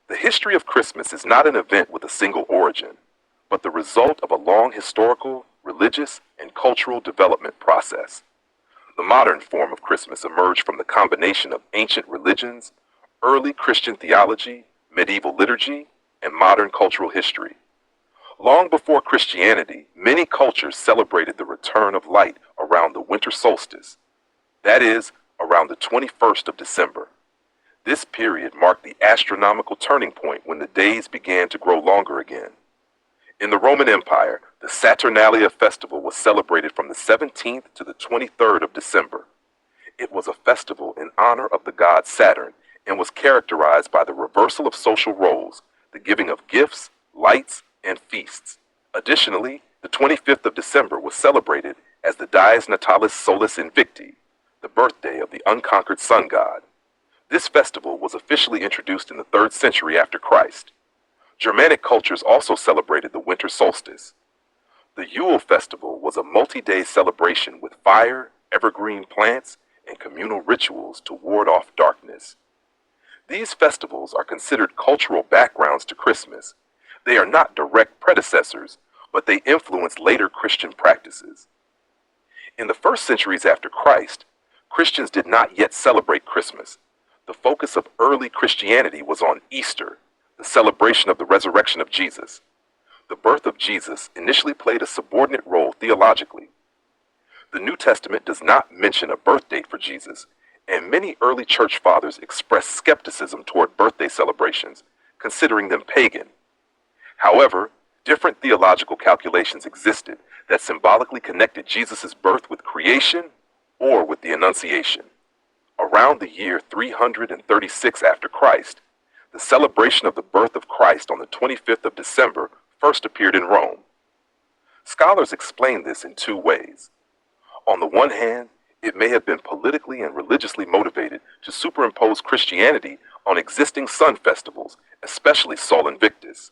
The history of Christmas is not an event with a single origin, but the result of a long historical, religious, and cultural development process. The modern form of Christmas emerged from the combination of ancient religions, early Christian theology, medieval liturgy, and modern cultural history. Long before Christianity, many cultures celebrated the return of light around the winter solstice, that is, around the 21st of December. This period marked the astronomical turning point when the days began to grow longer again. In the Roman Empire, the Saturnalia festival was celebrated from the 17th to the 23rd of December. It was a festival in honor of the god Saturn and was characterized by the reversal of social roles, the giving of gifts, lights, and feasts. Additionally, the 25th of December was celebrated as the Dies Natalis Solis Invicti, the birthday of the unconquered sun god. This festival was officially introduced in the 3rd century after Christ. Germanic cultures also celebrated the winter solstice. The Yule festival was a multi-day celebration with fire, evergreen plants, and communal rituals to ward off darkness. These festivals are considered cultural backgrounds to Christmas. They are not direct predecessors, but they influence later Christian practices. In the first centuries after Christ, Christians did not yet celebrate Christmas. The focus of early Christianity was on Easter, the celebration of the resurrection of Jesus. The birth of Jesus initially played a subordinate role theologically. The New Testament does not mention a birth date for Jesus, and many early church fathers expressed skepticism toward birthday celebrations, considering them pagan. However, different theological calculations existed that symbolically connected Jesus' birth with creation or with the Annunciation. Around the year 336 after Christ, the celebration of the birth of Christ on the 25th of December first appeared in Rome. Scholars explain this in two ways. On the one hand, it may have been politically and religiously motivated to superimpose Christianity on existing sun festivals, especially Sol Invictus.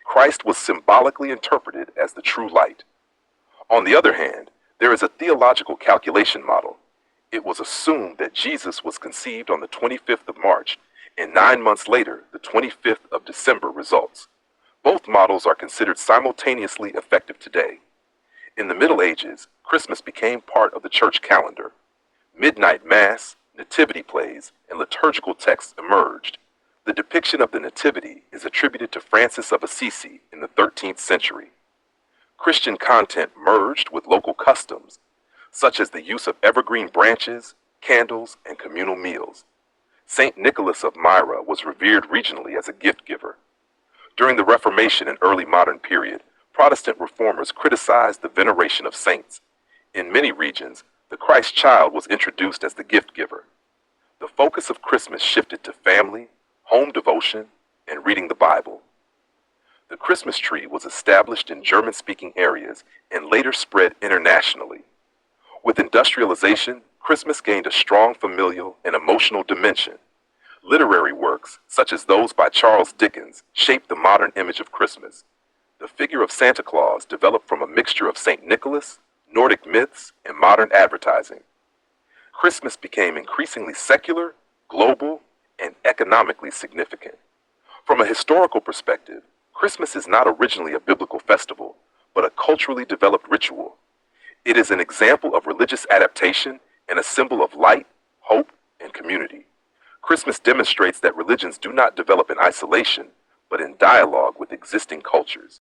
Christ was symbolically interpreted as the true light. On the other hand, there is a theological calculation model. It was assumed that Jesus was conceived on the 25th of March, and 9 months later, the 25th of December results. Both models are considered simultaneously effective today. In the Middle Ages, Christmas became part of the church calendar. Midnight Mass, nativity plays, and liturgical texts emerged. The depiction of the Nativity is attributed to Francis of Assisi in the 13th century. Christian content merged with local customs, such as the use of evergreen branches, candles, and communal meals. Saint Nicholas of Myra was revered regionally as a gift giver. During the Reformation and early modern period, Protestant reformers criticized the veneration of saints. In many regions, the Christ child was introduced as the gift giver. The focus of Christmas shifted to family, home devotion, and reading the Bible. The Christmas tree was established in German-speaking areas and later spread internationally. With industrialization, Christmas gained a strong familial and emotional dimension. Literary works, such as those by Charles Dickens, shaped the modern image of Christmas. The figure of Santa Claus developed from a mixture of St. Nicholas, Nordic myths, and modern advertising. Christmas became increasingly secular, global, and economically significant. From a historical perspective, Christmas is not originally a biblical festival, but a culturally developed ritual. It is an example of religious adaptation and a symbol of light, hope, and community. Christmas demonstrates that religions do not develop in isolation, but in dialogue with existing cultures.